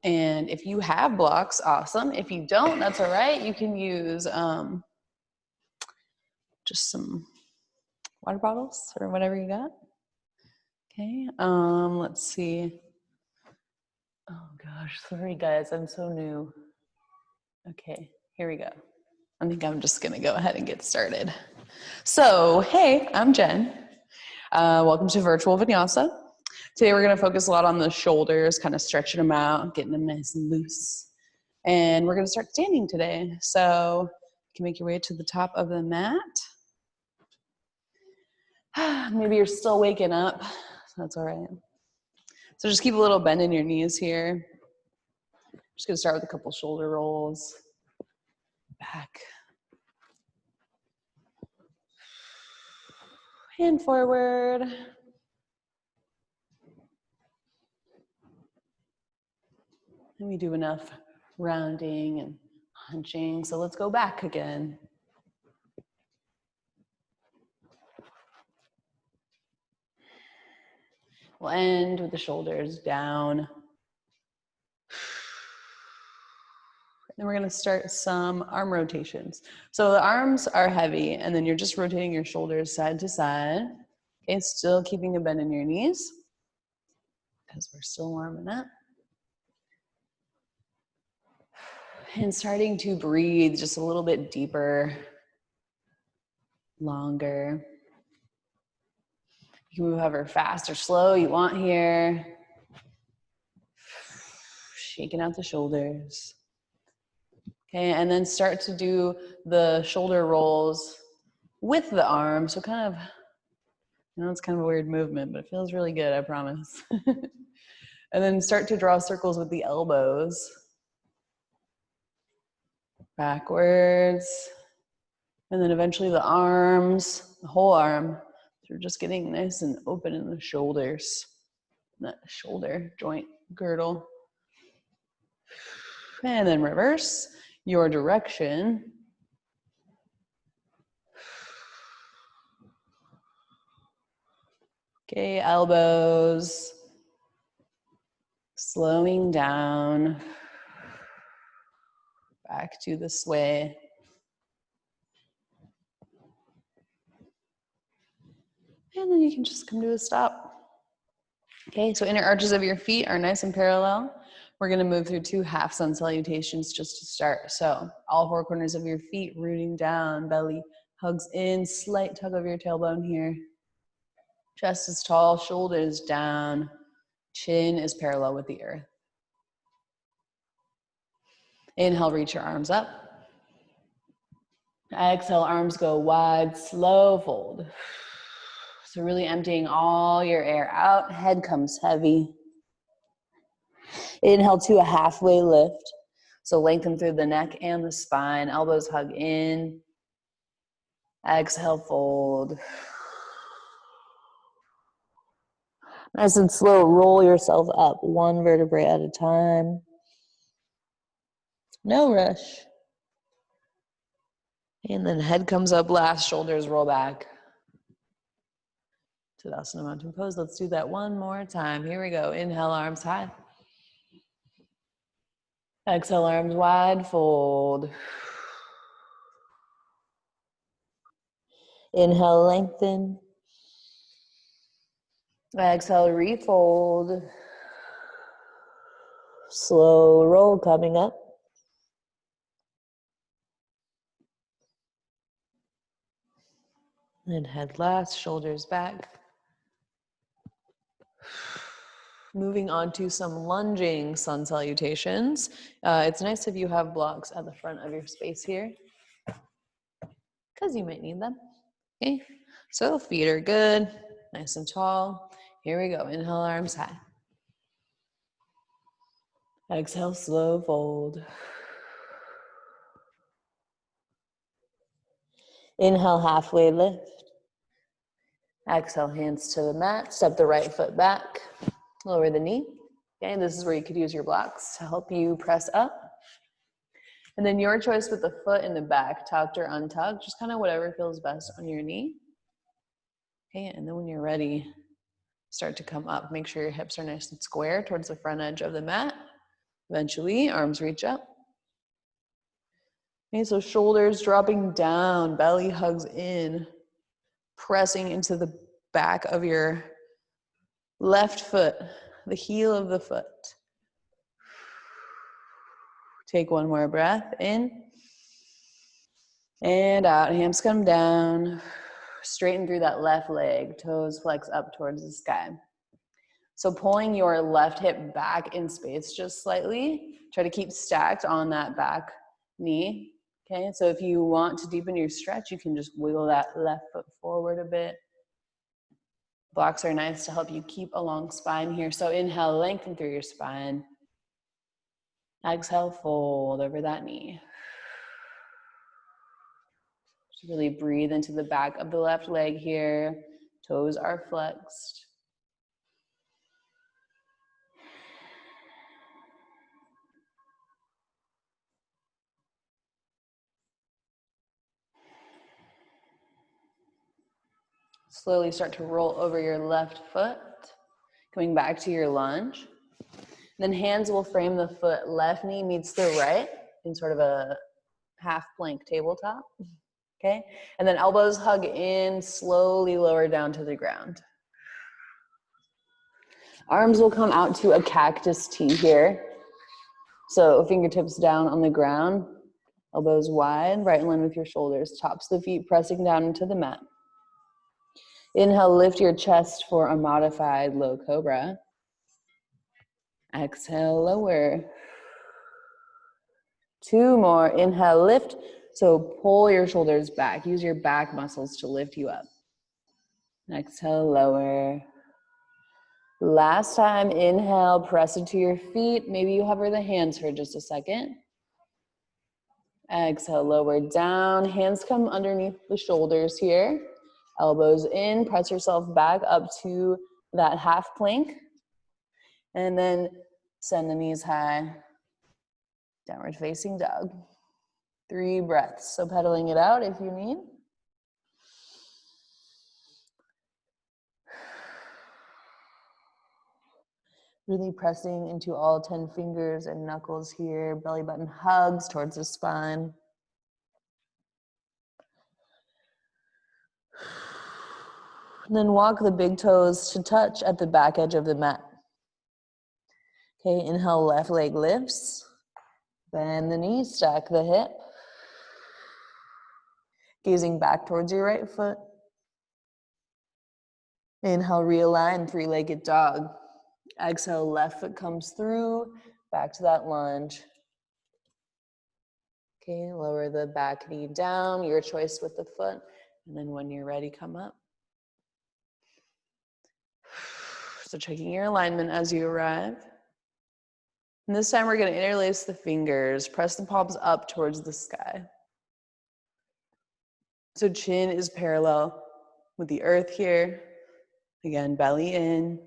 And if you have blocks, awesome. If you don't, that's all right. You can use just some water bottles or whatever you got. Okay, let's see. Oh gosh, sorry guys, I'm so new. Okay, here we go. I think I'm just gonna go ahead and get started. So, hey, I'm Jen. Welcome to Virtual Vinyasa. Today we're gonna focus a lot on the shoulders, kind of stretching them out, getting them nice and loose. And we're gonna start standing today. So you can make your way to the top of the mat. Maybe you're still waking up, so that's all right. So just keep a little bend in your knees here. Just gonna start with a couple shoulder rolls. Back. And forward. And we do enough rounding and hunching, so let's go back again. We'll end with the shoulders down. Then we're gonna start some arm rotations. So the arms are heavy, and then you're just rotating your shoulders side to side. Okay, still keeping a bend in your knees, because we're still warming up. And starting to breathe just a little bit deeper, longer. You can move however fast or slow you want here. Shaking out the shoulders. Okay, and then start to do the shoulder rolls with the arm. So kind of, it's kind of a weird movement, but it feels really good, I promise. And then start to draw circles with the elbows. Backwards. And then eventually the arms, the whole arm. So we're just getting nice and open in the shoulders. That shoulder joint girdle. And then reverse your direction. Okay, elbows. Slowing down. Back to the sway. And then you can just come to a stop. Okay, so inner arches of your feet are nice and parallel. We're gonna move through 2 half sun salutations just to start. So all 4 corners of your feet rooting down, belly hugs in, slight tug of your tailbone here. Chest is tall, shoulders down, chin is parallel with the earth. Inhale, reach your arms up. Exhale, arms go wide, slow fold. So really emptying all your air out, head comes heavy. Inhale to a halfway lift. So lengthen through the neck and the spine, elbows hug in. Exhale, fold. Nice and slow, roll yourself up 1 vertebrae at a time. No rush. And then head comes up last, shoulders roll back. Tadasana Mountain Pose. Let's do that 1 more time. Here we go. Inhale, arms high. Exhale, arms wide, fold. Inhale, lengthen. Exhale, refold. Slow roll coming up. And head last, shoulders back. Moving on to some lunging sun salutations. It's nice if you have blocks at the front of your space here, because you might need them. Okay, so feet are good, nice and tall. Here we go, inhale, arms high. Exhale, slow fold. Inhale, halfway lift. Exhale, hands to the mat, step the right foot back, lower the knee. Okay, this is where you could use your blocks to help you press up. And then your choice with the foot in the back, tucked or untucked, just kind of whatever feels best on your knee. Okay, and then when you're ready, start to come up. Make sure your hips are nice and square towards the front edge of the mat. Eventually, arms reach up. Okay, so shoulders dropping down, belly hugs in, pressing into the back of your left foot, the heel of the foot. Take one more breath in and out. Hands come down. Straighten through that left leg. Toes flex up towards the sky. So pulling your left hip back in space just slightly. Try to keep stacked on that back knee. Okay, so if you want to deepen your stretch, you can just wiggle that left foot forward a bit. Blocks are nice to help you keep a long spine here. So inhale, lengthen through your spine. Exhale, fold over that knee. Just really breathe into the back of the left leg here. Toes are flexed. Slowly start to roll over your left foot, coming back to your lunge. Then hands will frame the foot. Left knee meets the right in sort of a half plank tabletop. Okay, and then elbows hug in, slowly lower down to the ground. Arms will come out to a cactus T here. So fingertips down on the ground, elbows wide, right in line with your shoulders, tops of the feet pressing down into the mat. Inhale, lift your chest for a modified low cobra. Exhale, lower. Two more. Inhale, lift. So pull your shoulders back. Use your back muscles to lift you up. Exhale, lower. Last time, inhale, press into your feet. Maybe you hover the hands for just a second. Exhale, lower down. Hands come underneath the shoulders here. Elbows in, press yourself back up to that half plank. And then send the knees high. Downward facing dog. 3 breaths. So pedaling it out if you need. Really pressing into all 10 fingers and knuckles here. Belly button hugs towards the spine. And then walk the big toes to touch at the back edge of the mat. Okay, inhale, left leg lifts. Bend the knees, stack the hip. Gazing back towards your right foot. Inhale, realign, 3-legged dog. Exhale, left foot comes through, back to that lunge. Okay, lower the back knee down, your choice with the foot. And then when you're ready, come up. So checking your alignment as you arrive. And this time we're going to interlace the fingers, press the palms up towards the sky. So chin is parallel with the earth here. Again, belly in.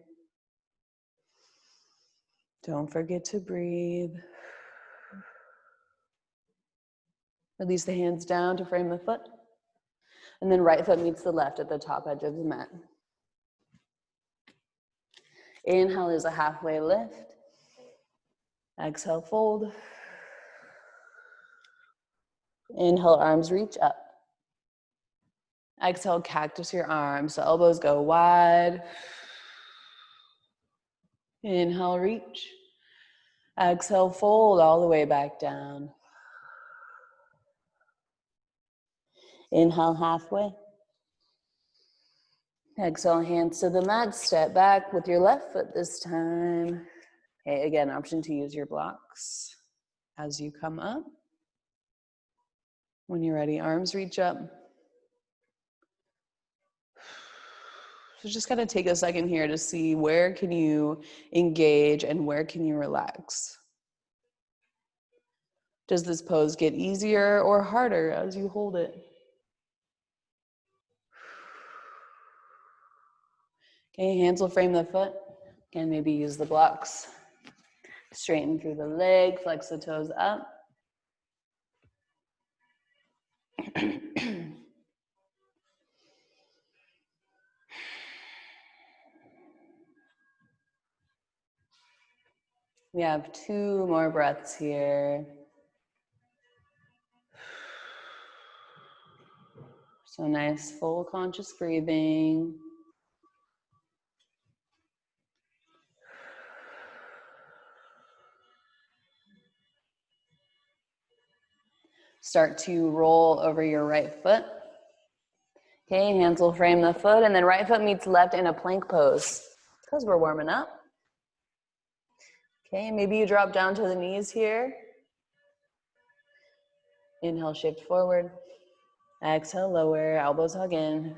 Don't forget to breathe. Release the hands down to frame the foot. And then right foot meets the left at the top edge of the mat. Inhale is a halfway lift. Exhale, fold. Inhale, arms reach up. Exhale, cactus your arms. So elbows go wide. Inhale, reach. Exhale, fold all the way back down. Inhale, halfway. Exhale, hands to the mat. Step back with your left foot this time. Okay, again, option to use your blocks as you come up. When you're ready, arms reach up. So just kind of take a second here to see where can you engage and where can you relax. Does this pose get easier or harder as you hold it? Okay, hands will frame the foot. Again, maybe use the blocks. Straighten through the leg, flex the toes up. We have 2 more breaths here. So nice, full conscious breathing. Start to roll over your right foot. Okay, hands will frame the foot, and then right foot meets left in a plank pose, because we're warming up. Okay, maybe you drop down to the knees here. Inhale, shift forward. Exhale, lower, elbows hug in.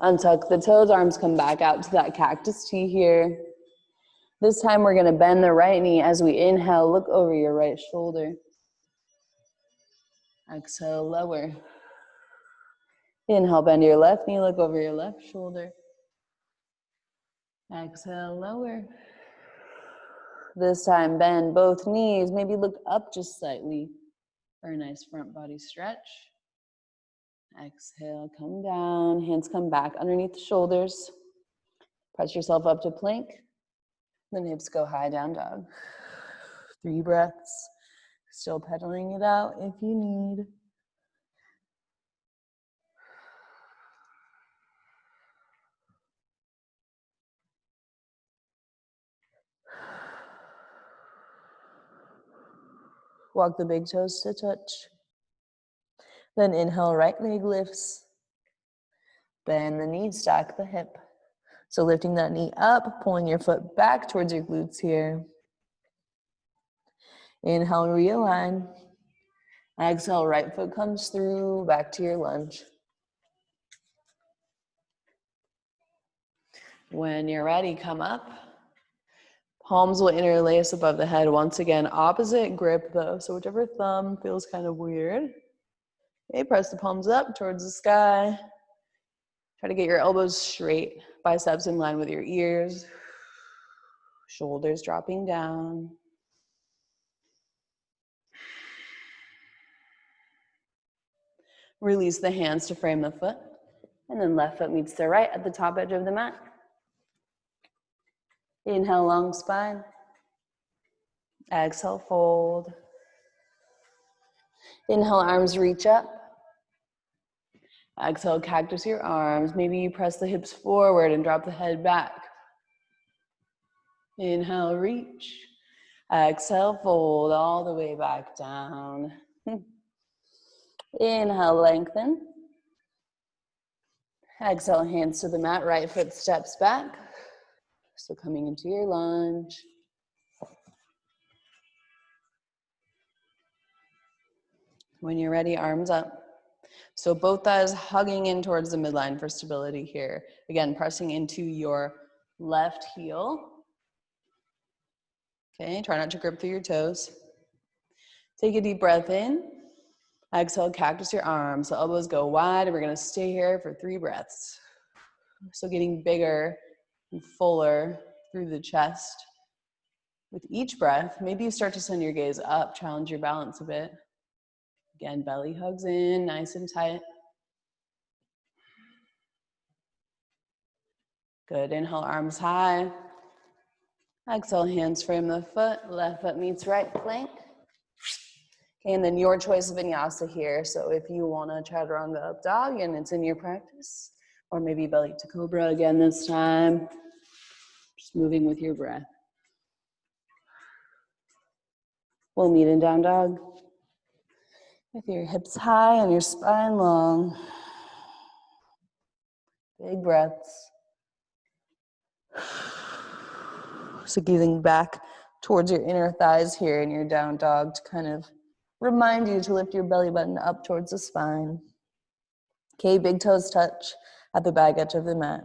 Untuck the toes, arms come back out to that cactus T here. This time we're gonna bend the right knee as we inhale, look over your right shoulder. Exhale, lower. Inhale, bend your left knee, look over your left shoulder. Exhale, lower. This time, bend both knees, maybe look up just slightly for a nice front body stretch. Exhale, come down, hands come back underneath the shoulders. Press yourself up to plank, then hips go high, down dog. 3 breaths, still pedaling it out if you need. Walk the big toes to touch. Then inhale, right leg lifts. Bend the knee, stack the hip. So lifting that knee up, pulling your foot back towards your glutes here. Inhale, realign. Exhale, right foot comes through, back to your lunge. When you're ready, come up. Palms will interlace above the head. Once again, opposite grip though, so whichever thumb feels kind of weird. Okay, press the palms up towards the sky. Try to get your elbows straight, biceps in line with your ears. Shoulders dropping down. Release the hands to frame the foot. And then left foot meets the right at the top edge of the mat. Inhale, long spine. Exhale, fold. Inhale, arms reach up. Exhale, cactus your arms. Maybe you press the hips forward and drop the head back. Inhale, reach. Exhale, fold all the way back down. Inhale, lengthen. Exhale, hands to the mat, right foot steps back. So coming into your lunge. When you're ready, arms up. So both thighs hugging in towards the midline for stability here. Again, pressing into your left heel. Okay, try not to grip through your toes. Take a deep breath in. Exhale, cactus your arms. The elbows go wide, and we're gonna stay here for 3 breaths. So getting bigger and fuller through the chest. With each breath, maybe you start to send your gaze up, challenge your balance a bit. Again, belly hugs in, nice and tight. Good, inhale, arms high. Exhale, hands frame the foot, left foot meets right plank. Okay, and then your choice of vinyasa here. So if you wanna chaturanga up dog and it's in your practice, or maybe belly to cobra again this time. Just moving with your breath. We'll meet in down dog. With your hips high and your spine long. Big breaths. So getting back towards your inner thighs here in your down dog to kind of remind you to lift your belly button up towards the spine. Okay, big toes touch at the back edge of the mat.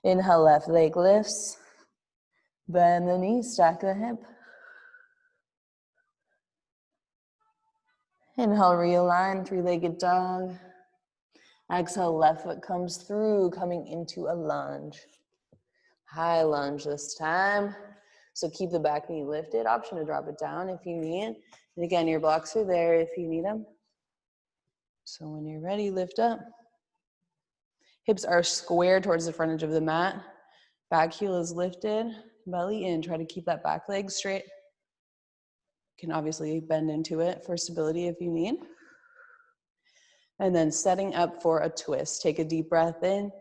Inhale, left leg lifts. Bend the knee, stack the hip. Inhale, realign, 3-legged dog. Exhale, left foot comes through, coming into a lunge. High lunge this time. So keep the back knee lifted. Option to drop it down if you need. And again, your blocks are there if you need them. So when you're ready, lift up. Hips are square towards the front edge of the mat. Back heel is lifted. belly in. Try to keep that back leg straight. You can obviously bend into it for stability if you need. And then setting up for a twist. Take a deep breath in.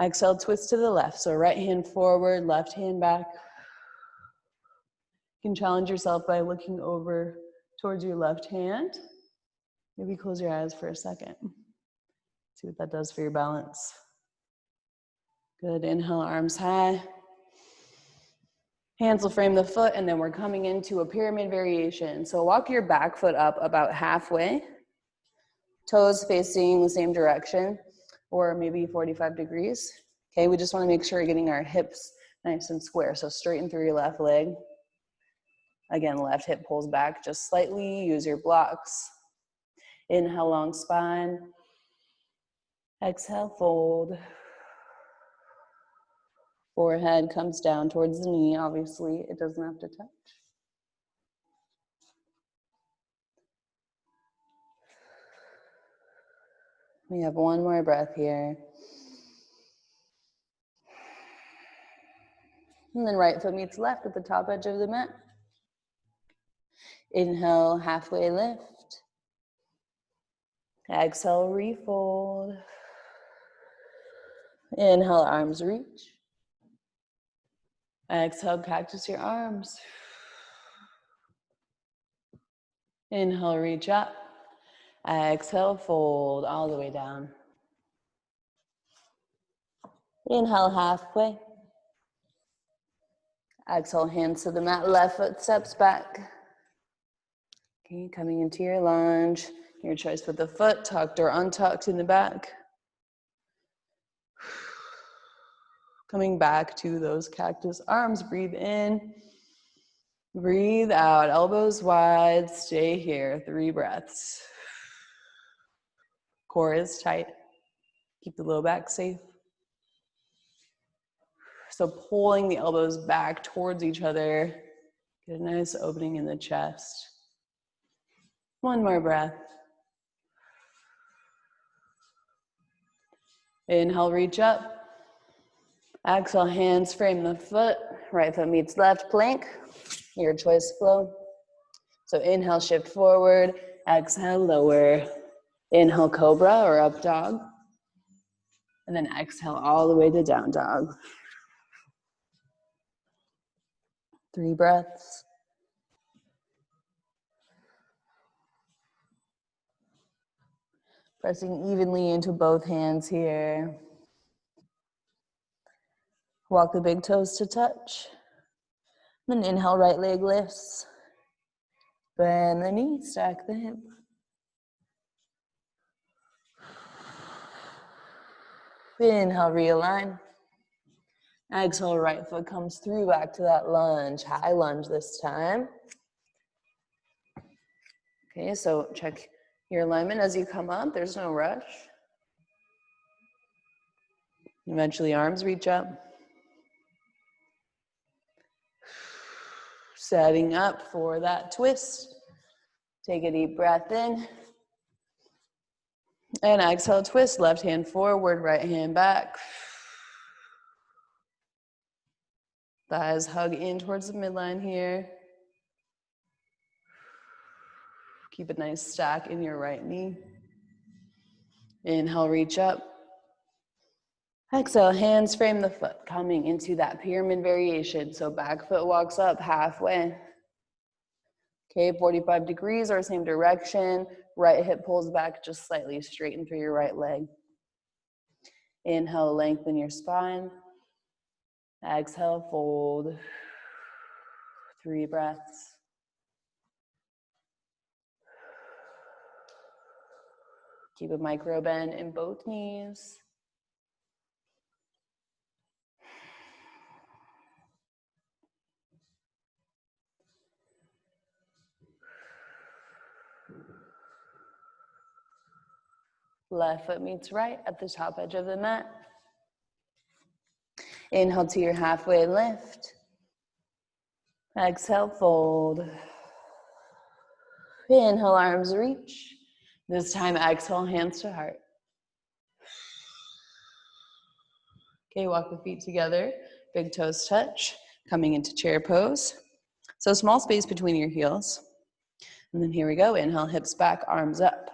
Exhale, twist to the left. So right hand forward, left hand back. You can challenge yourself by looking over towards your left hand. Maybe close your eyes for a second. See what that does for your balance. Good, inhale, arms high. Hands will frame the foot, and then we're coming into a pyramid variation. So walk your back foot up about halfway. Toes facing the same direction, or maybe 45 degrees. Okay, we just wanna make sure we're getting our hips nice and square. So straighten through your left leg. Again, left hip pulls back just slightly. Use your blocks. Inhale, long spine. Exhale, fold. Forehead comes down towards the knee. Obviously, it doesn't have to touch. We have one more breath here. And then right foot meets left at the top edge of the mat. Inhale, halfway lift. Exhale, refold. Inhale, arms reach. Exhale, cactus your arms. Inhale, reach up. Exhale, fold all the way down. Inhale, halfway. Exhale, hands to the mat, left foot steps back. Okay, coming into your lunge. Your choice with the foot, tucked or untucked in the back. Coming back to those cactus arms, breathe in. Breathe out, elbows wide, stay here, 3 breaths. Core is tight. Keep the low back safe. So pulling the elbows back towards each other. Get a nice opening in the chest. One more breath. Inhale, reach up. Exhale, hands frame the foot. Right foot meets left, plank. Your choice flow. So inhale, shift forward. Exhale, lower. Inhale, cobra or up dog. And then exhale all the way to down dog. 3 breaths. Pressing evenly into both hands here. Walk the big toes to touch. Then inhale, right leg lifts. Bend the knee, stack the hip. Inhale, realign. Exhale, right foot comes through back to that lunge. High lunge this time. Okay, so check your alignment as you come up. There's no rush. Eventually, arms reach up. Setting up for that twist. Take a deep breath in. And exhale, twist. Left hand forward, right hand back. Thighs hug in towards the midline here. Keep a nice stack in your right knee. Inhale, reach up. Exhale, hands frame the foot, coming into that pyramid variation. So back foot walks up halfway. Okay, 45 degrees or same direction. Right hip pulls back just slightly, straighten through your right leg. Inhale, lengthen your spine. Exhale, fold. 3 breaths. Keep a micro bend in both knees. Left foot meets right at the top edge of the mat. Inhale to your halfway lift. Exhale, fold. Inhale, arms reach. This time, exhale, hands to heart. Okay, walk the feet together. Big toes touch. coming into chair pose. So small space between your heels. And then here we go, inhale, hips back, arms up.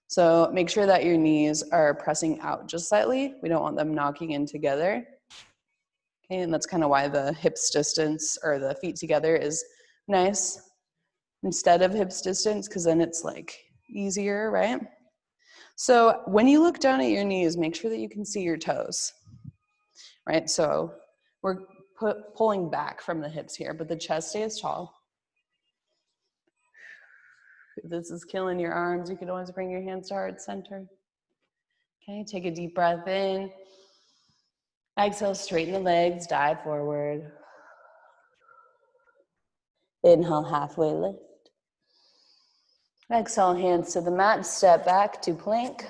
So make sure that your knees are pressing out just slightly. We don't want them knocking in together. Okay, and that's kind of why the hips distance or the feet together is nice instead of hips distance, because then it's like easier, right? So when you look down at your knees, make sure that you can see your toes, right? So we're pulling back from the hips here, but the chest stays tall. If this is killing your arms, you can always bring your hands to heart center. Okay, take a deep breath in. Exhale, straighten the legs, dive forward. Inhale, halfway lift. Exhale, hands to the mat, step back to plank.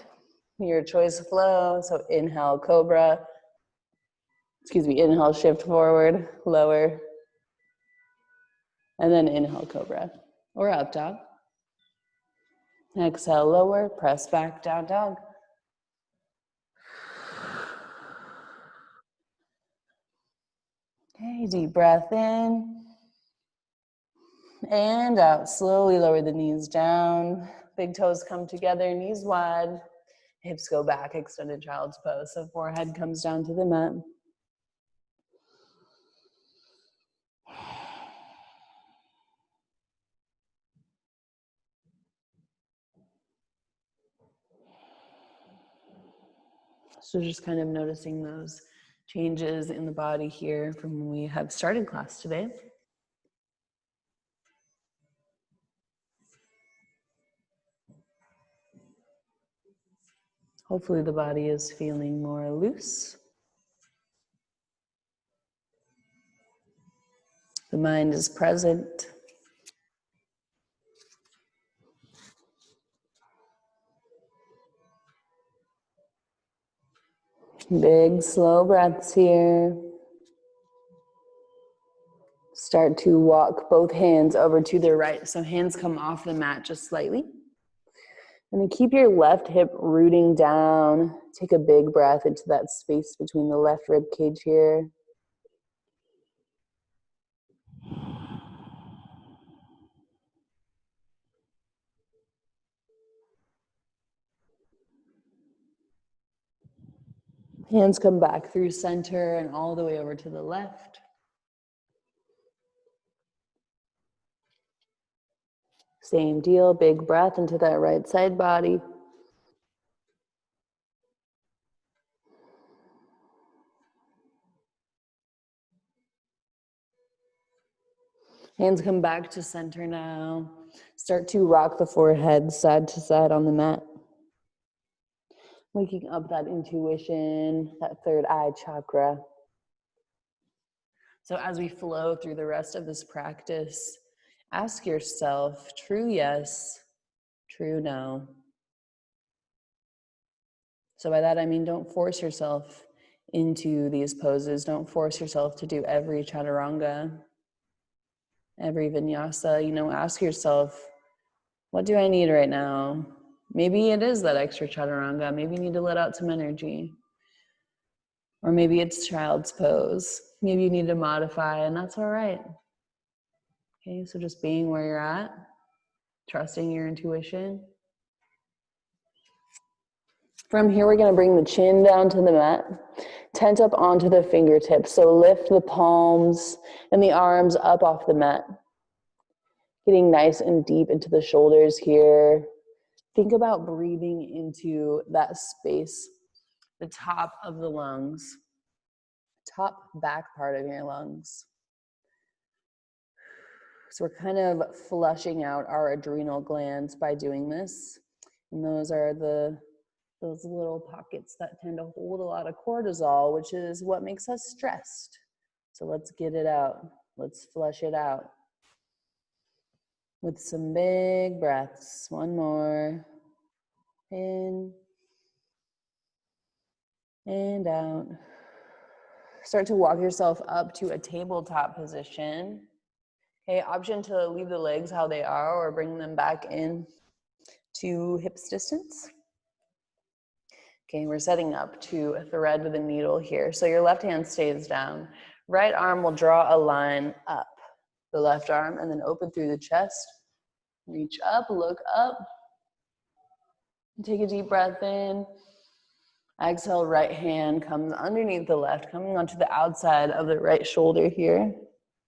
Your choice of flow. So inhale, cobra. Inhale, shift forward, lower. And then inhale, cobra or up dog. Exhale, lower, press back, down dog. Okay, deep breath in. And out, slowly lower the knees down. Big toes come together, knees wide. Hips go back, extended child's pose. So forehead comes down to the mat. So just kind of noticing those changes in the body here from when we have started class today. Hopefully the body is feeling more loose. The mind is present. Big, slow breaths here. Start to walk both hands over to the right. So hands come off the mat just slightly. And then keep your left hip rooting down. Take a big breath into that space between the left rib cage here. Hands come back through center and all the way over to the left. Same deal, big breath into that right side body. Hands come back to center now. Start to rock the forehead side to side on the mat. Waking up that intuition, that third eye chakra. So as we flow through the rest of this practice, ask yourself, true yes, true no. So by that I mean don't force yourself into these poses. Don't force yourself to do every chaturanga, every vinyasa. Ask yourself, what do I need right now? Maybe it is that extra chaturanga. Maybe you need to let out some energy. Or maybe it's child's pose. Maybe you need to modify, and that's all right. Okay, so just being where you're at, trusting your intuition. From here, we're gonna bring the chin down to the mat, tent up onto the fingertips. So lift the palms and the arms up off the mat. Getting nice and deep into the shoulders here. Think about breathing into that space, the top of the lungs, top back part of your lungs. So we're kind of flushing out our adrenal glands by doing this. And those are those little pockets that tend to hold a lot of cortisol, which is what makes us stressed. So let's get it out. Let's flush it out. With some big breaths. One more. In and out. Start to walk yourself up to a tabletop position. Okay, option to leave the legs how they are or bring them back in to hips distance. Okay, we're setting up to thread with a needle here. So your left hand stays down. Right arm will draw a line up the left arm and then open through the chest. Reach up, look up. Take a deep breath in. Exhale, right hand comes underneath the left, coming onto the outside of the right shoulder here.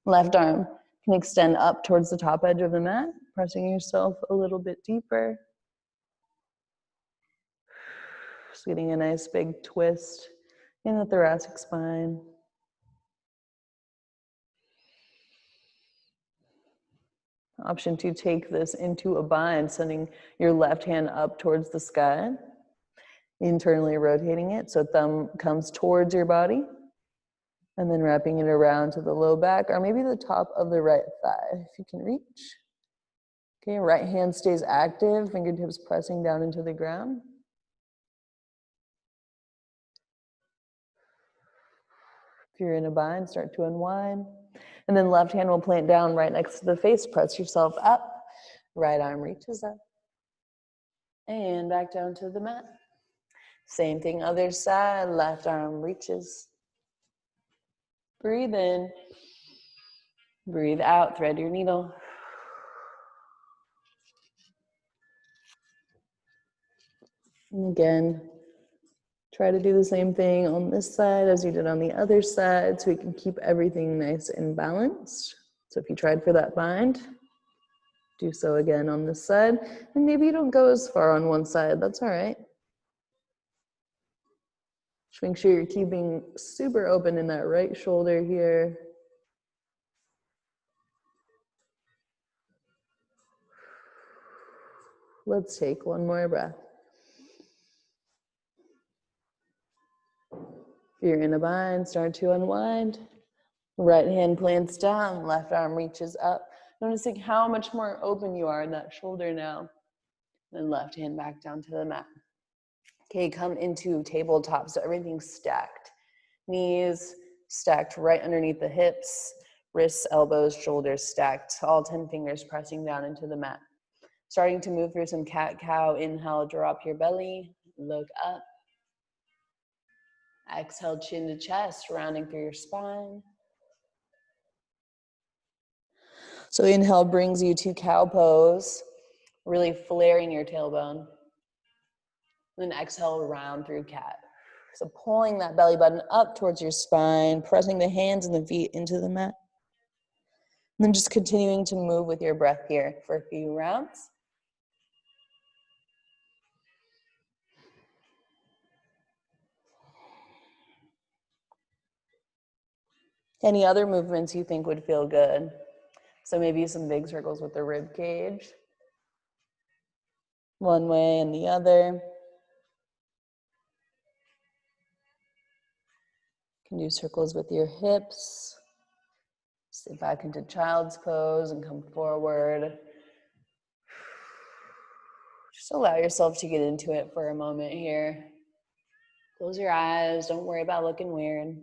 Left arm can extend up towards the top edge of the mat, pressing yourself a little bit deeper. Just getting a nice big twist in the thoracic spine. Option to take this into a bind, sending your left hand up towards the sky, internally rotating it so thumb comes towards your body, and then wrapping it around to the low back or maybe the top of the right thigh if you can reach. Okay, right hand stays active, fingertips pressing down into the ground. If you're in a bind, start to unwind. And then left hand will plant down right next to the face, press yourself up. Right arm reaches up. And back down to the mat. Same thing, other side, left arm reaches. Breathe in. Breathe out, thread your needle. And again, try to do the same thing on this side as you did on the other side so we can keep everything nice and balanced. So if you tried for that bind, do so again on this side. And maybe you don't go as far on one side, that's all right. Just make sure you're keeping super open in that right shoulder here. Let's take one more breath. If you're in a bind, start to unwind. Right hand plants down, left arm reaches up. Noticing how much more open you are in that shoulder now. Then left hand back down to the mat. Okay, come into tabletop, so everything's stacked. Knees stacked right underneath the hips, wrists, elbows, shoulders stacked, all 10 fingers pressing down into the mat. Starting to move through some cat-cow. Inhale, drop your belly, look up. Exhale, chin to chest, rounding through your spine. So inhale brings you to cow pose, really flaring your tailbone. Then exhale, round through cat. So pulling that belly button up towards your spine, pressing the hands and the feet into the mat. And then just continuing to move with your breath here for a few rounds. Any other movements you think would feel good? So maybe some big circles with the rib cage. One way and the other. You can do circles with your hips. Sit back into child's pose and come forward. Just allow yourself to get into it for a moment here. Close your eyes, don't worry about looking weird.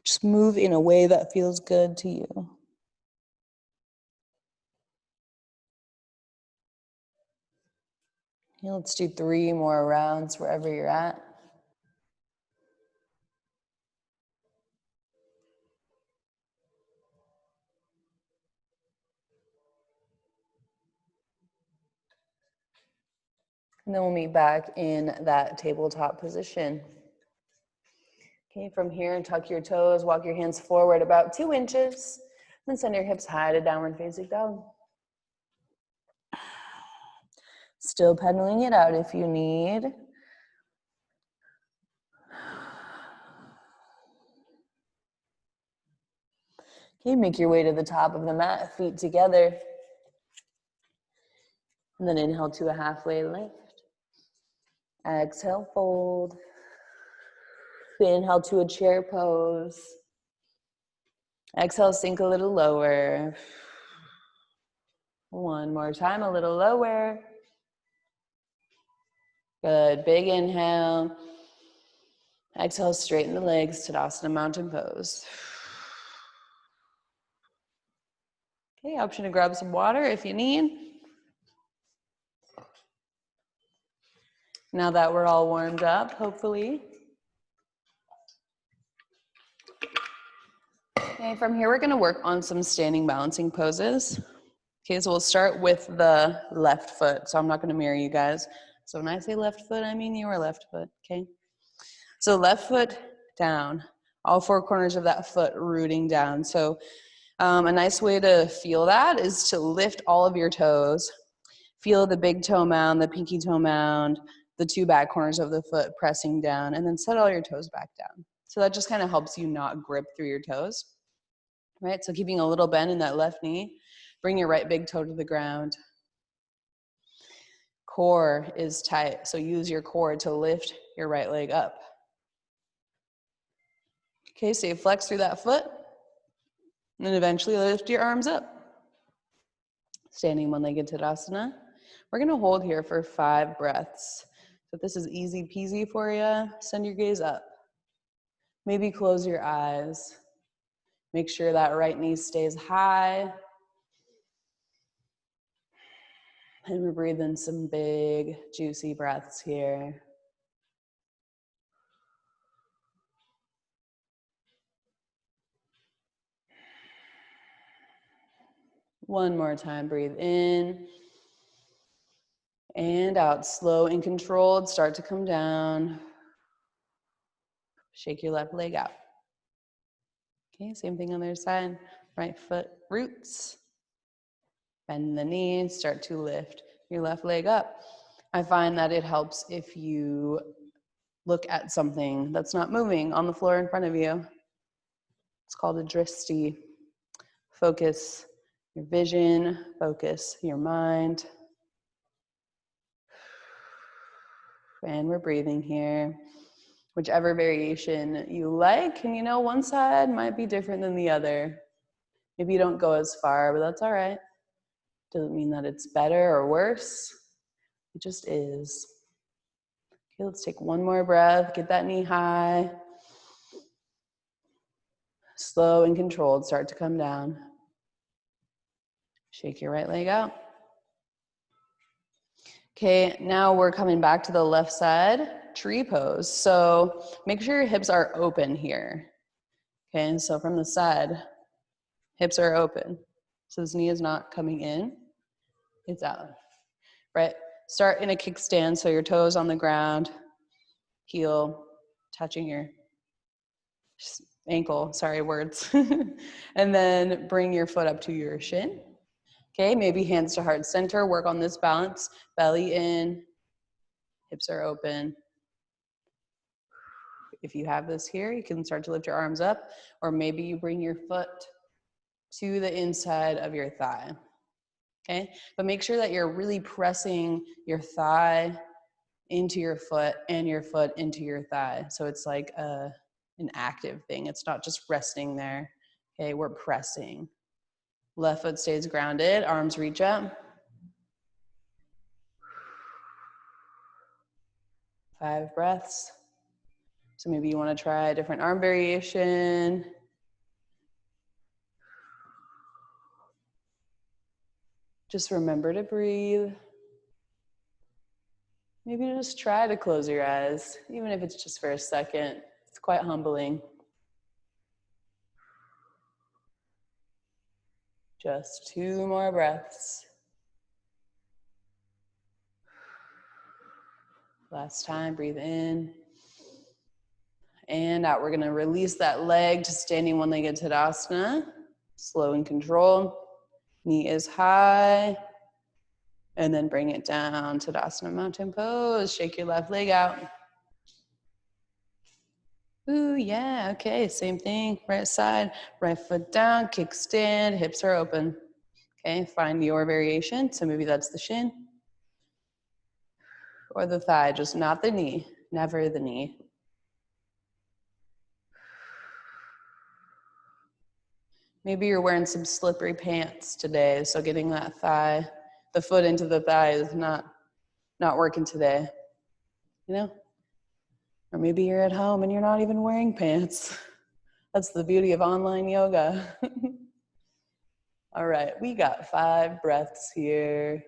Just move in a way that feels good to you. Okay, let's do 3 more rounds wherever you're at. And then we'll meet back in that tabletop position. Okay, from here, tuck your toes, walk your hands forward about 2 inches, then send your hips high to downward facing dog. Still pedaling it out if you need. Okay, make your way to the top of the mat, feet together. And then inhale to a halfway lift. Exhale, fold. Inhale to a chair pose. Exhale, sink a little lower. One more time, a little lower. Good, big inhale. Exhale, straighten the legs, Tadasana Mountain Pose. Okay, option to grab some water if you need. Now that we're all warmed up, hopefully, Okay, from here we're gonna work on some standing balancing poses. Okay, so we'll start with the left foot. So I'm not gonna mirror you guys. So when I say left foot, I mean your left foot, okay? So left foot down, all four corners of that foot rooting down. So a nice way to feel that is to lift all of your toes. Feel the big toe mound, the pinky toe mound, the two back corners of the foot pressing down, and then set all your toes back down. So that just kind of helps you not grip through your toes. Right, so keeping a little bend in that left knee. Bring your right big toe to the ground. Core is tight, so use your core to lift your right leg up. Okay, stay flex through that foot, and then eventually lift your arms up. Standing one-legged Tadasana. We're gonna hold here for 5 breaths. So if this is easy peasy for you, send your gaze up. Maybe close your eyes. Make sure that right knee stays high. And we're breathing some big, juicy breaths here. One more time, breathe in and out. Slow and controlled, start to come down. Shake your left leg out. Okay, same thing on the other side. Right foot roots. Bend the knee, start to lift your left leg up. I find that it helps if you look at something that's not moving on the floor in front of you. It's called a dristi. Focus your vision, focus your mind. And we're breathing here. Whichever variation you like, and you know, one side might be different than the other. Maybe you don't go as far, but that's all right. Doesn't mean that it's better or worse. It just is. Okay, let's take one more breath. Get that knee high. Slow and controlled, start to come down. Shake your right leg out. Okay, now we're coming back to the left side, tree pose. So make sure your hips are open here. Okay, so from the side, hips are open. So this knee is not coming in, it's out, right? Start in a kickstand, so your toes on the ground, heel touching your ankle, sorry, words. And then bring your foot up to your shin. Okay, maybe hands to heart center, work on this balance, belly in, hips are open. If you have this here, you can start to lift your arms up, or maybe you bring your foot to the inside of your thigh. Okay, but make sure that you're really pressing your thigh into your foot and your foot into your thigh. So it's like an active thing. It's not just resting there. Okay, we're pressing. Left foot stays grounded, arms reach up. 5 breaths. So maybe you want to try a different arm variation. Just remember to breathe. Maybe just try to close your eyes, even if it's just for a second. It's quite humbling. Just 2 more breaths. Last time, breathe in and out. We're gonna release that leg to standing one-legged Tadasana. Slow and controlled. Knee is high. And then bring it down, Tadasana mountain pose. Shake your left leg out. Ooh, yeah, okay, same thing. Right side, right foot down, kickstand, hips are open. Okay, find your variation. So maybe that's the shin or the thigh, just not the knee, never the knee. Maybe you're wearing some slippery pants today, so getting that thigh, the foot into the thigh is not working today, you know? Or maybe you're at home and you're not even wearing pants. That's the beauty of online yoga. All right, we got 5 breaths here.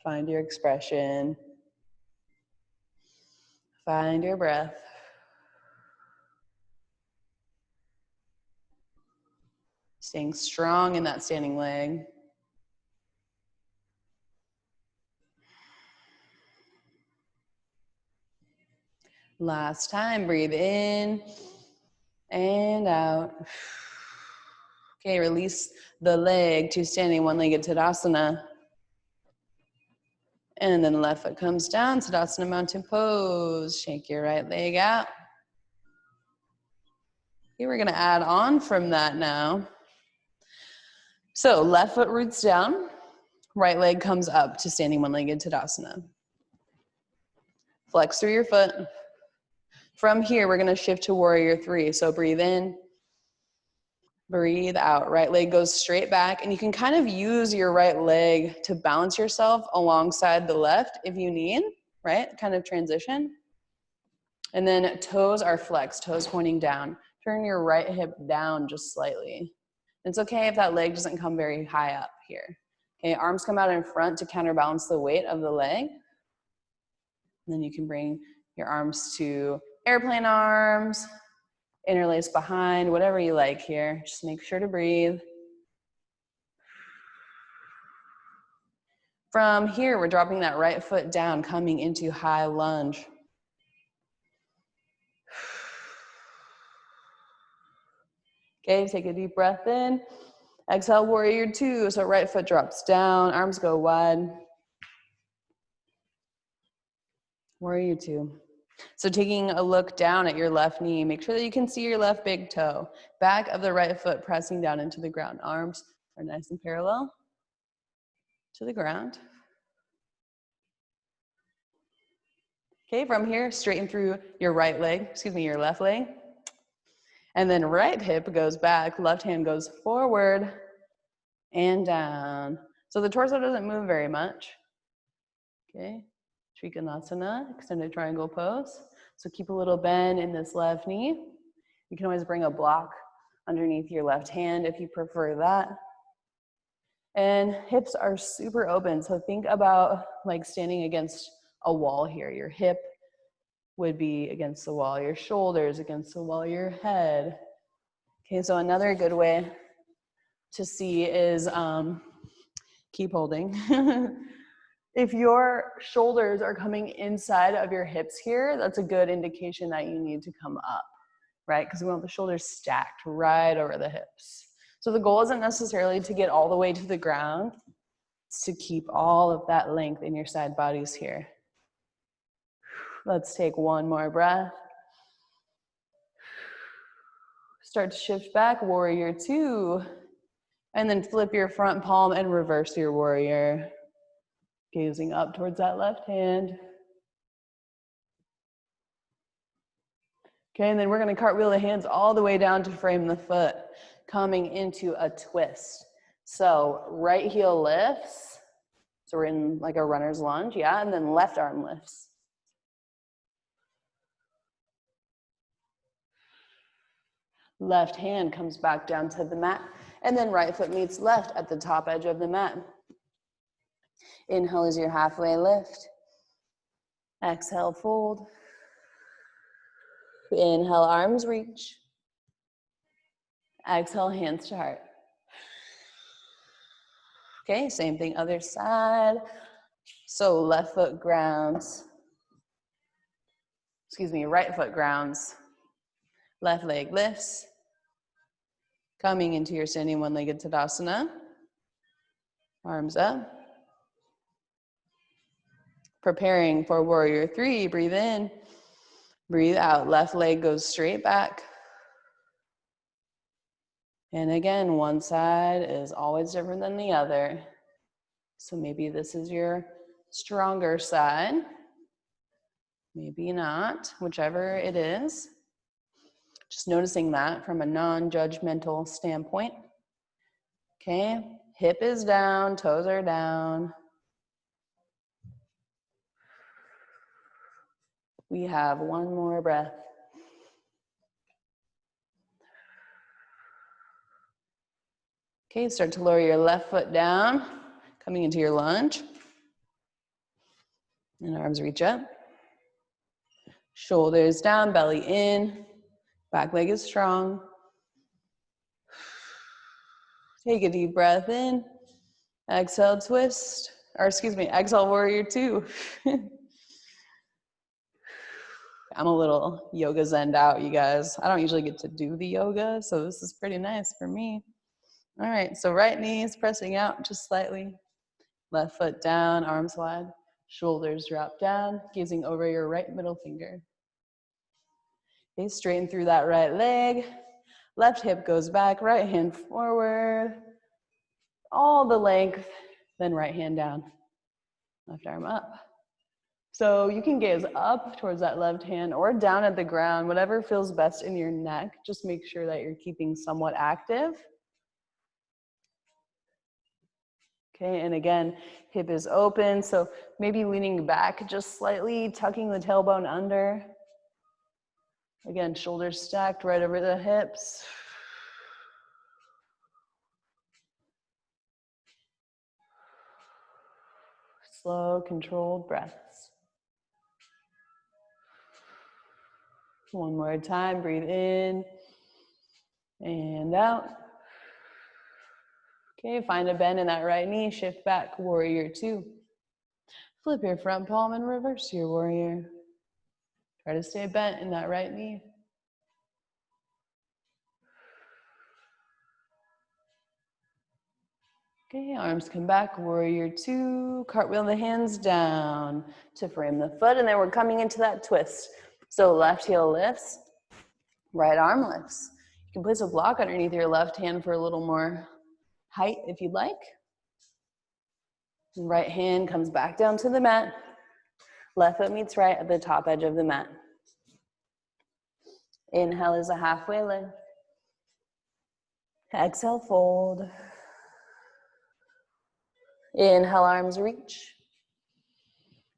Find your expression. Find your breath. Staying strong in that standing leg. Last time, breathe in and out. Okay, release the leg to standing one-legged Tadasana. And then left foot comes down, Tadasana mountain pose. Shake your right leg out. Okay, we're gonna add on from that now. So left foot roots down, right leg comes up to standing one-legged Tadasana. Flex through your foot. From here, we're gonna shift to warrior three. So breathe in, breathe out. Right leg goes straight back, and you can kind of use your right leg to balance yourself alongside the left if you need, right? Kind of transition. And then toes are flexed, toes pointing down. Turn your right hip down just slightly. It's okay if that leg doesn't come very high up here. Okay, arms come out in front to counterbalance the weight of the leg. And then you can bring your arms to airplane arms, interlace behind, whatever you like here. Just make sure to breathe. From here, we're dropping that right foot down, coming into high lunge. Okay, take a deep breath in. Exhale, warrior two. So right foot drops down, arms go wide. Warrior two. So taking a look down at your left knee, make sure that you can see your left big toe. Back of the right foot pressing down into the ground. Arms are nice and parallel to the ground. Okay, from here, straighten through your your left leg. And then right hip goes back, left hand goes forward and down. So the torso doesn't move very much. Okay, Trikonasana, extended triangle pose. So keep a little bend in this left knee. You can always bring a block underneath your left hand if you prefer that. And hips are super open. So think about like standing against a wall here. Your hip would be against the wall, your shoulders against the wall, your head. Okay, so another good way to see is keep holding. If your shoulders are coming inside of your hips here, that's a good indication that you need to come up, right? Because we want the shoulders stacked right over the hips. So the goal isn't necessarily to get all the way to the ground. It's to keep all of that length in your side bodies here. Let's take one more breath. Start to shift back, warrior two. And then flip your front palm and reverse your warrior. Gazing up towards that left hand. Okay, and then we're gonna cartwheel the hands all the way down to frame the foot, coming into a twist. So right heel lifts. So we're in like a runner's lunge, yeah, and then left arm lifts. Left hand comes back down to the mat, and then right foot meets left at the top edge of the mat. Inhale as your halfway lift. Exhale, fold. Inhale, arms reach. Exhale, hands to heart. Okay, same thing, other side. So left foot grounds. Right foot grounds. Left leg lifts. Coming into your standing one-legged Tadasana. Arms up. Preparing for warrior three, breathe in, breathe out. Left leg goes straight back. And again, one side is always different than the other. So maybe this is your stronger side. Maybe not, whichever it is. Just noticing that from a non-judgmental standpoint. Okay, hip is down, toes are down. We have one more breath. Okay, start to lower your left foot down, coming into your lunge. And arms reach up. Shoulders down, belly in. Back leg is strong. Take a deep breath in. Exhale, twist. Or excuse me, exhale, warrior two. I'm a little yoga zened out, you guys. I don't usually get to do the yoga, so this is pretty nice for me. All right, so right knee is pressing out just slightly. Left foot down, arms wide. Shoulders drop down, gazing over your right middle finger. Okay, straighten through that right leg. Left hip goes back, right hand forward. All the length, then right hand down. Left arm up. So you can gaze up towards that left hand or down at the ground, whatever feels best in your neck. Just make sure that you're keeping somewhat active. Okay, and again, hip is open, so maybe leaning back just slightly, tucking the tailbone under. Again, shoulders stacked right over the hips. Slow, controlled breaths. One more time, breathe in and out. Okay, find a bend in that right knee, shift back, warrior two. Flip your front palm and reverse your warrior. Try to stay bent in that right knee. Okay, arms come back, warrior two. Cartwheel the hands down to frame the foot, and then we're coming into that twist. So left heel lifts, right arm lifts. You can place a block underneath your left hand for a little more height if you'd like. Right hand comes back down to the mat. Left foot meets right at the top edge of the mat. Inhale is a halfway lift. Exhale, fold. Inhale, arms reach.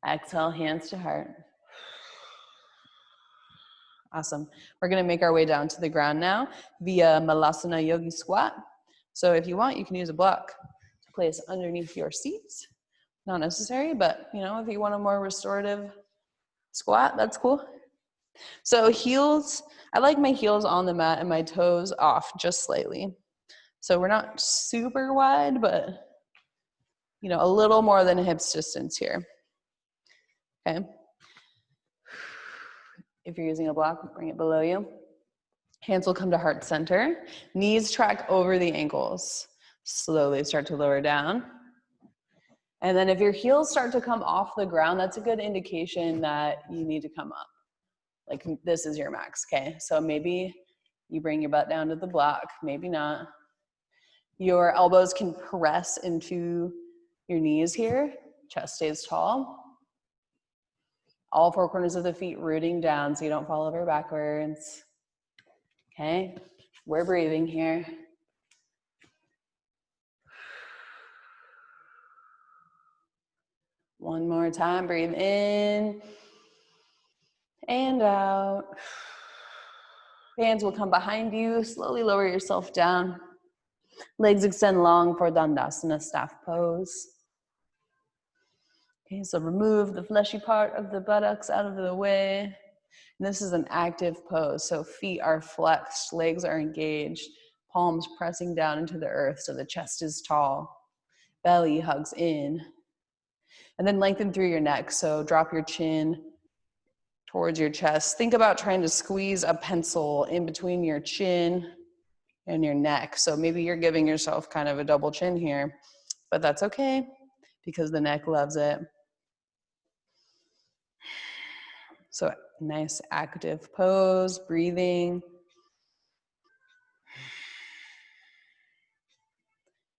Exhale, hands to heart. Awesome. We're going to make our way down to the ground now via Malasana Yogi Squat. So if you want, you can use a block to place underneath your seats. Not necessary, but if you want a more restorative squat, that's cool. So heels, I like my heels on the mat and my toes off just slightly. So we're not super wide, but a little more than hips distance here. Okay. If you're using a block, bring it below you. Hands will come to heart center. Knees track over the ankles. Slowly start to lower down. And then if your heels start to come off the ground, that's a good indication that you need to come up. Like this is your max, okay? So maybe you bring your butt down to the block, maybe not. Your elbows can press into your knees here. Chest stays tall. All four corners of the feet rooting down so you don't fall over backwards. Okay, we're breathing here. One more time, breathe in and out. Hands will come behind you, slowly lower yourself down. Legs extend long for Dandasana, staff pose. Okay, so remove the fleshy part of the buttocks out of the way. And this is an active pose, so feet are flexed, legs are engaged, palms pressing down into the earth so the chest is tall, belly hugs in. And then lengthen through your neck, so drop your chin towards your chest. Think about trying to squeeze a pencil in between your chin and your neck. So maybe you're giving yourself kind of a double chin here, but that's okay because the neck loves it. So nice active pose, breathing.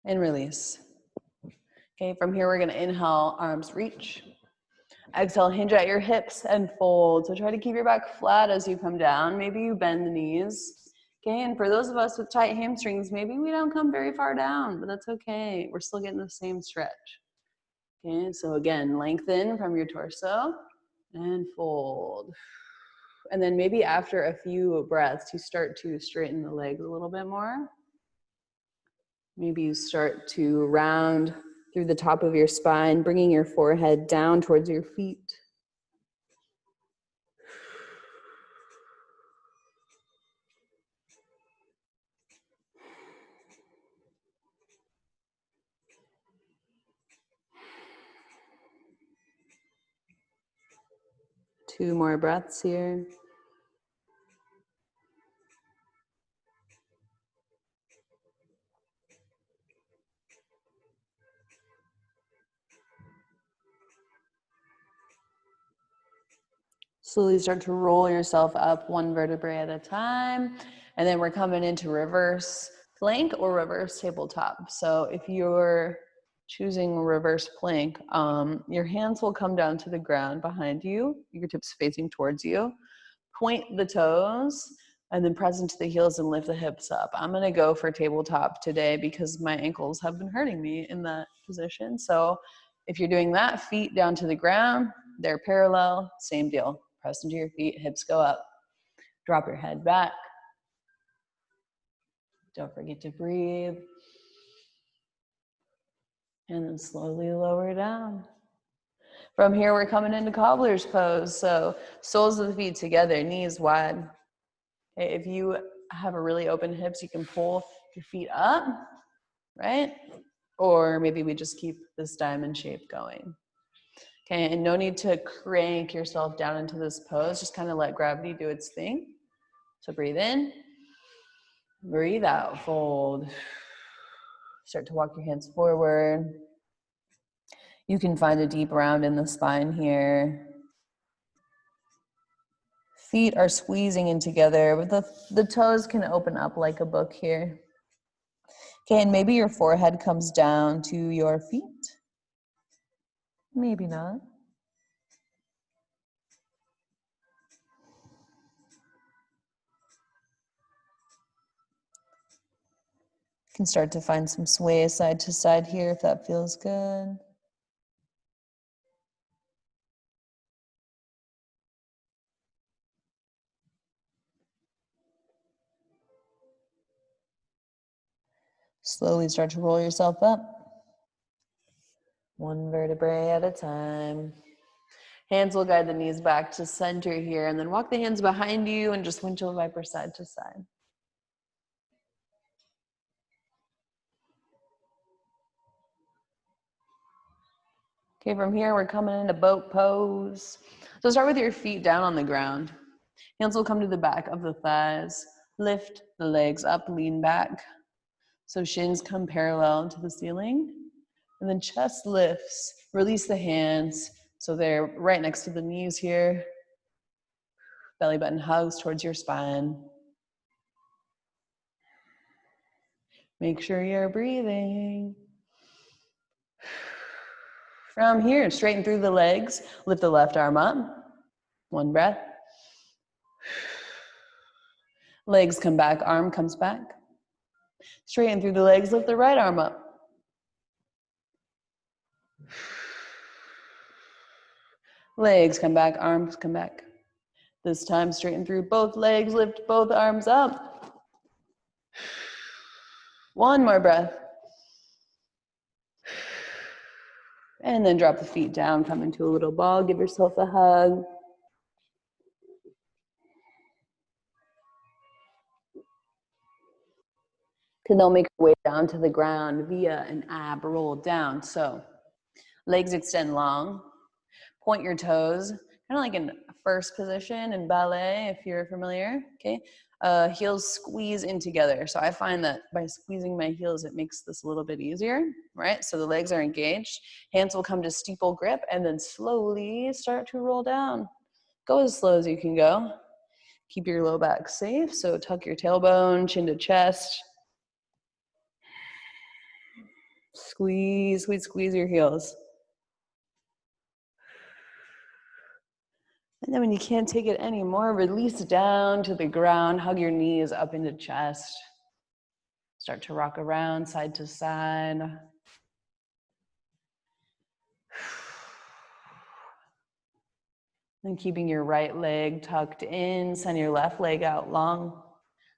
And release. Okay, from here we're gonna inhale, arms reach. Exhale, hinge at your hips and fold. So try to keep your back flat as you come down. Maybe you bend the knees. Okay, and for those of us with tight hamstrings, maybe we don't come very far down, but that's okay. We're still getting the same stretch. Okay, so again, lengthen from your torso and fold. And then maybe after a few breaths, you start to straighten the legs a little bit more. Maybe you start to round through the top of your spine, bringing your forehead down towards your feet. 2 more breaths here. Slowly start to roll yourself up 1 vertebrae at a time. And then we're coming into reverse plank or reverse tabletop. So if you're choosing reverse plank, your hands will come down to the ground behind you, fingertips facing towards you. Point the toes and then press into the heels and lift the hips up. I'm gonna go for tabletop today because my ankles have been hurting me in that position. So if you're doing that, feet down to the ground, they're parallel, same deal. Press into your feet, hips go up. Drop your head back. Don't forget to breathe. And then slowly lower down. From here, we're coming into cobbler's pose. So soles of the feet together, knees wide. Okay, if you have a really open hips, you can pull your feet up, right? Or maybe we just keep this diamond shape going. Okay, and no need to crank yourself down into this pose. Just kind of let gravity do its thing. So breathe in, breathe out, fold. Start to walk your hands forward. You can find a deep round in the spine here. Feet are squeezing in together, but the toes can open up like a book here. Okay, and maybe your forehead comes down to your feet. Maybe not. You can start to find some sway side to side here if that feels good. Slowly start to roll yourself up. 1 vertebrae at a time. Hands will guide the knees back to center here, and then walk the hands behind you and just windshield viper side to side. Okay, from here, we're coming into boat pose. So start with your feet down on the ground. Hands will come to the back of the thighs. Lift the legs up, lean back. So shins come parallel to the ceiling. And then chest lifts. Release the hands. So they're right next to the knees here. Belly button hugs towards your spine. Make sure you're breathing. From here, straighten through the legs. Lift the left arm up. 1 breath. Legs come back, arm comes back. Straighten through the legs, lift the right arm up. Legs come back, arms come back. This time, straighten through both legs, lift both arms up. 1 more breath. And then drop the feet down, come into a little ball, give yourself a hug. And they'll make your way down to the ground via an ab roll down. So legs extend long, point your toes, kind of like in first position in ballet, if you're familiar, okay? Heels squeeze in together. So I find that by squeezing my heels, it makes this a little bit easier, right? So the legs are engaged. Hands will come to steeple grip and then slowly start to roll down. Go as slow as you can go. Keep your low back safe. So tuck your tailbone, chin to chest. Squeeze, squeeze, squeeze your heels. And then when you can't take it anymore, release down to the ground, hug your knees up into chest. Start to rock around side to side. Then keeping your right leg tucked in, send your left leg out long.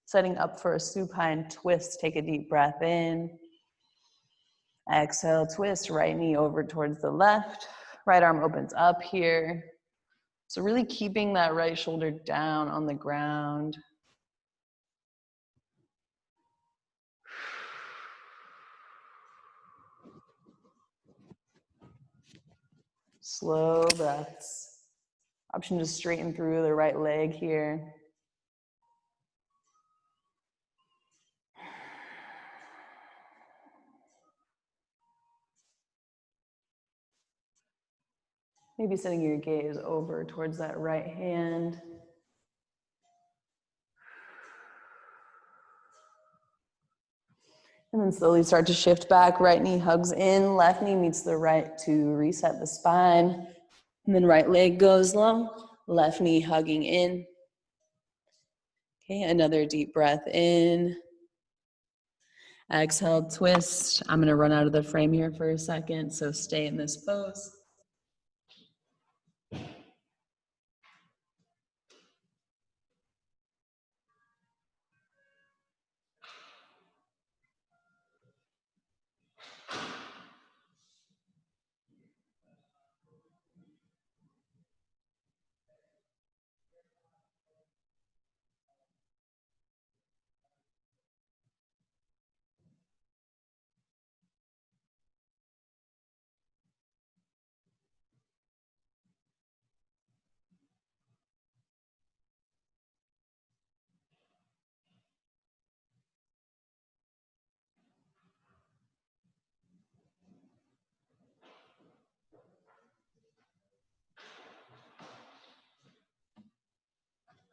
Setting up for a supine twist, take a deep breath in. Exhale, twist, right knee over towards the left. Right arm opens up here. So really keeping that right shoulder down on the ground. Slow breaths. Option to straighten through the right leg here. Maybe sending your gaze over towards that right hand. And then slowly start to shift back. Right knee hugs in, left knee meets the right to reset the spine. And then right leg goes long, left knee hugging in. Okay, another deep breath in. Exhale, twist. I'm gonna run out of the frame here for a second, so stay in this pose.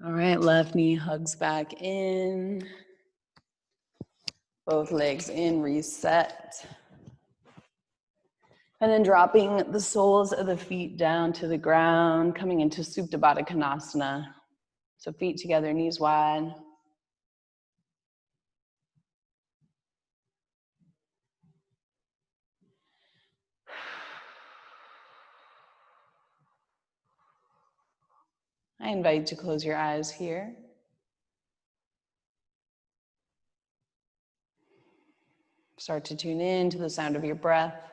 All right, left knee hugs back in. Both legs in, reset. And then dropping the soles of the feet down to the ground, coming into Supta Baddha Konasana. So feet together, knees wide. I invite you to close your eyes here. Start to tune in to the sound of your breath.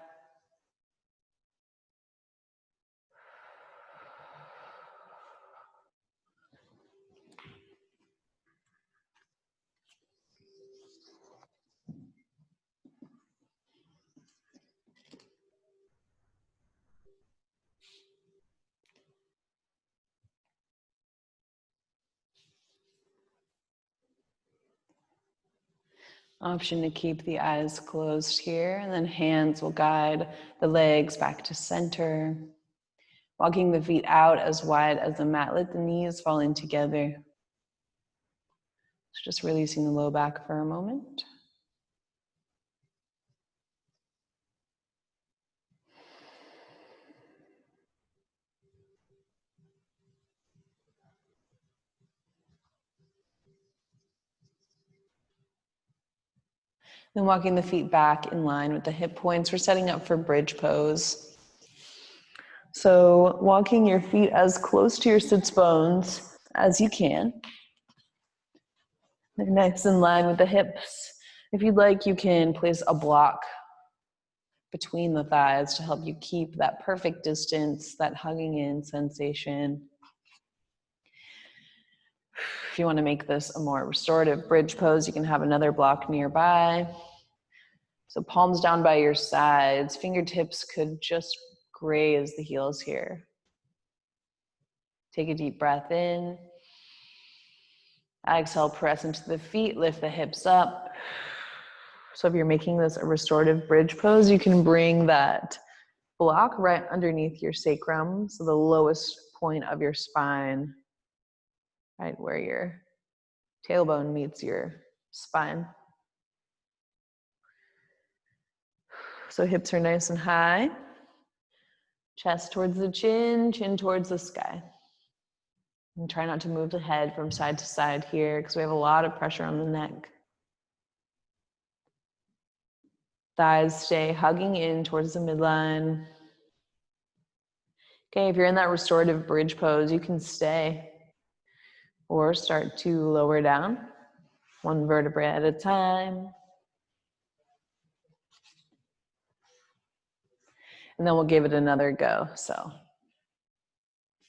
Option to keep the eyes closed here, and then hands will guide the legs back to center. Walking the feet out as wide as the mat, let the knees fall in together. So just releasing the low back for a moment. Then walking the feet back in line with the hip points. We're setting up for bridge pose. So walking your feet as close to your sits bones as you can. They're nice in line with the hips. If you'd like, you can place a block between the thighs to help you keep that perfect distance, that hugging in sensation. If you want to make this a more restorative bridge pose, you can have another block nearby. So palms down by your sides, fingertips could just graze the heels here. Take a deep breath in. Exhale, press into the feet, lift the hips up. So if you're making this a restorative bridge pose, you can bring that block right underneath your sacrum, so the lowest point of your spine, right where your tailbone meets your spine. So hips are nice and high. Chest towards the chin, chin towards the sky. And try not to move the head from side to side here because we have a lot of pressure on the neck. Thighs stay hugging in towards the midline. Okay, if you're in that restorative bridge pose, you can stay or start to lower down, one vertebrae at a time. And then we'll give it another go. So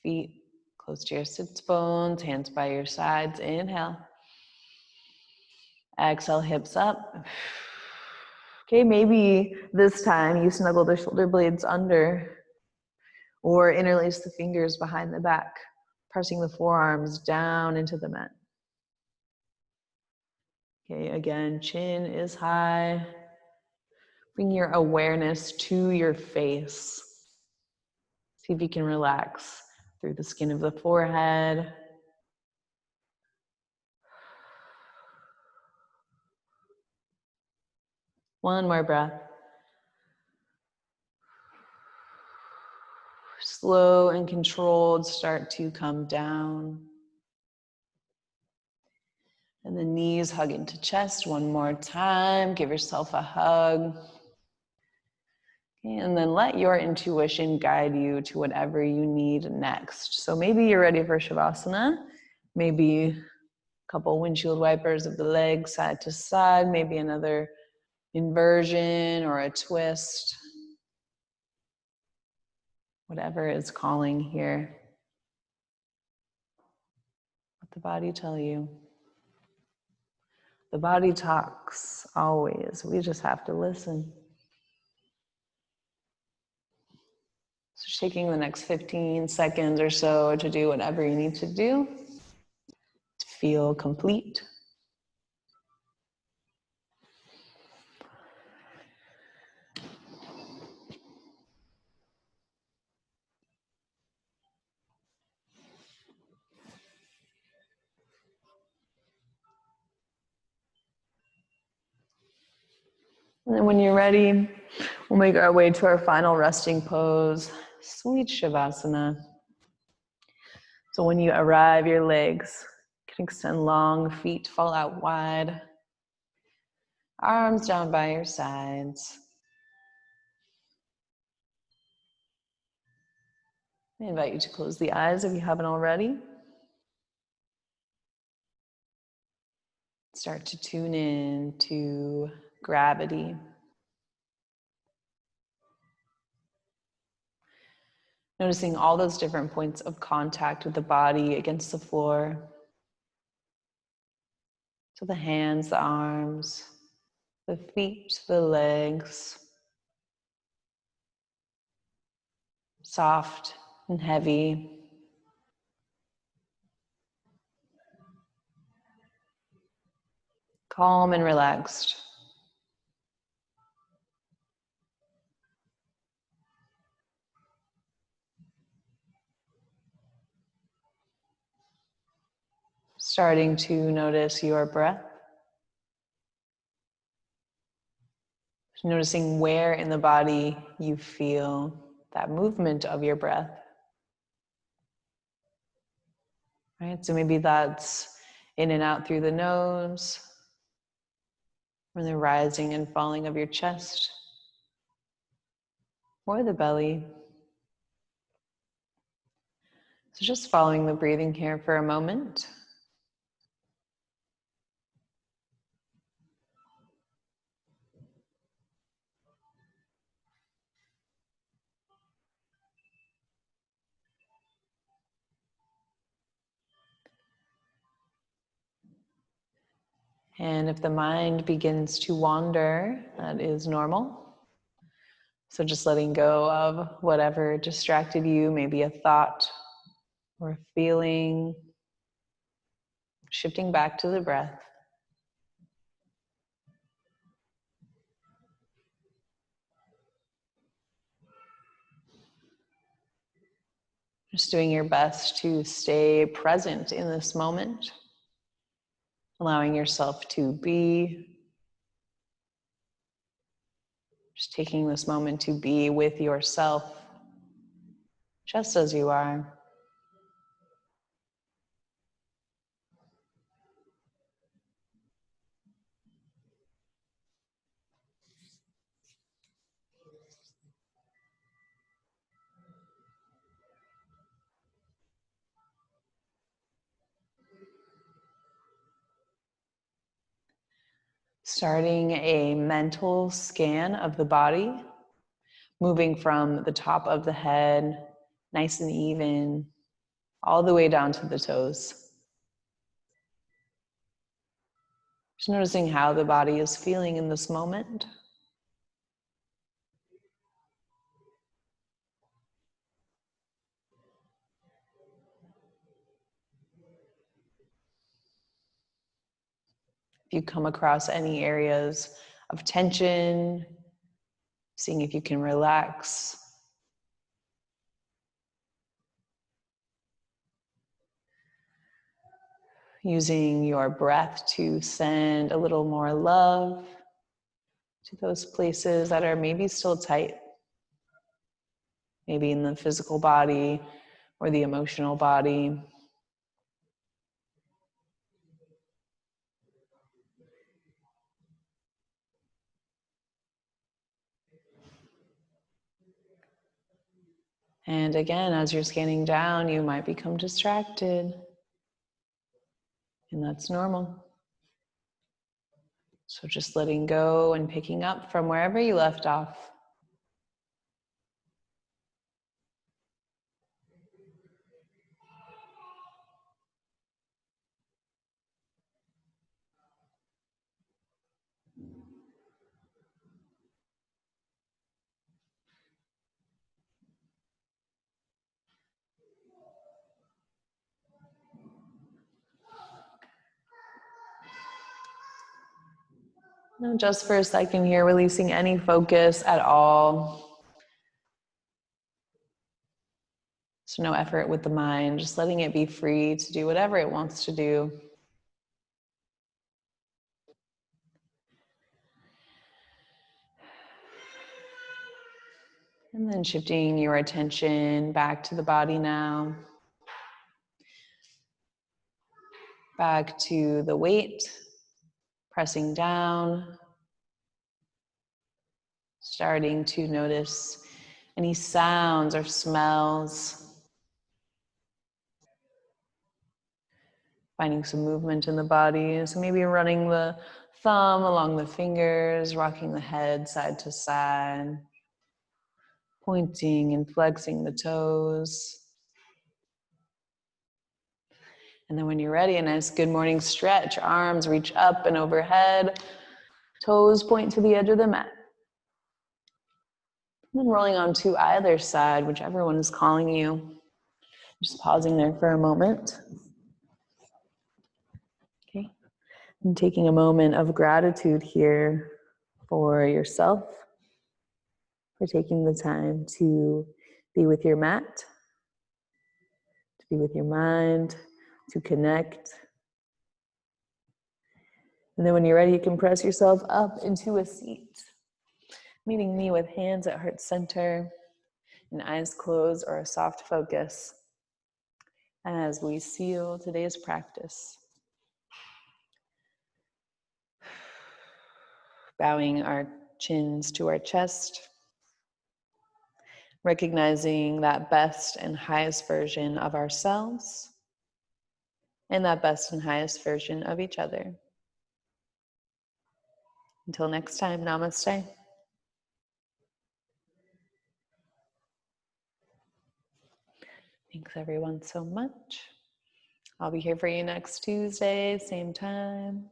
feet close to your sits bones, hands by your sides. Inhale. Exhale, hips up. Okay, maybe this time you snuggle the shoulder blades under or interlace the fingers behind the back. Pressing the forearms down into the mat. Okay, again, chin is high. Bring your awareness to your face. See if you can relax through the skin of the forehead. One more breath. Slow and controlled, start to come down. And the knees hug into chest one more time. Give yourself a hug. Okay, and then let your intuition guide you to whatever you need next. So maybe you're ready for Shavasana. Maybe a couple windshield wipers of the legs side to side. Maybe another inversion or a twist. Whatever is calling here. Let the body tell you. The body talks always. We just have to listen. So taking the next 15 seconds or so to do whatever you need to do to feel complete. And then when you're ready, we'll make our way to our final resting pose, Sweet Shavasana. So when you arrive, your legs can extend long, feet fall out wide, arms down by your sides. I invite you to close the eyes if you haven't already. Start to tune in to gravity. Noticing all those different points of contact with the body against the floor. So the hands, the arms, the feet, the legs. Soft and heavy. Calm and relaxed. Starting to notice your breath. Noticing where in the body you feel that movement of your breath. Right? So maybe that's in and out through the nose, or the rising and falling of your chest, or the belly. So just following the breathing here for a moment. And if the mind begins to wander, that is normal. So just letting go of whatever distracted you, maybe a thought or a feeling, shifting back to the breath. Just doing your best to stay present in this moment, allowing yourself to be. Just taking this moment to be with yourself, just as you are. Starting a mental scan of the body, moving from the top of the head, nice and even, all the way down to the toes. Just noticing how the body is feeling in this moment. If you come across any areas of tension, seeing if you can relax. Using your breath to send a little more love to those places that are maybe still tight. Maybe in the physical body or the emotional body. And again, as you're scanning down, you might become distracted. And that's normal. So just letting go and picking up from wherever you left off. Now just for a second here, releasing any focus at all. So no effort with the mind, just letting it be free to do whatever it wants to do. And then shifting your attention back to the body now. Back to the weight, pressing down. Starting to notice any sounds or smells. Finding some movement in the body. So maybe running the thumb along the fingers, rocking the head side to side. Pointing and flexing the toes. And then when you're ready, a nice good morning stretch. Arms reach up and overhead. Toes point to the edge of the mat. And then rolling on to either side, whichever one is calling you. Just pausing there for a moment. Okay. And taking a moment of gratitude here for yourself, for taking the time to be with your mat, to be with your mind, to connect. And then when you're ready, you can press yourself up into a seat, meeting me with hands at heart center and eyes closed or a soft focus as we seal today's practice. Bowing our chins to our chest, recognizing that best and highest version of ourselves and that best and highest version of each other. Until next time, namaste. Thanks everyone so much. I'll be here for you next Tuesday, same time.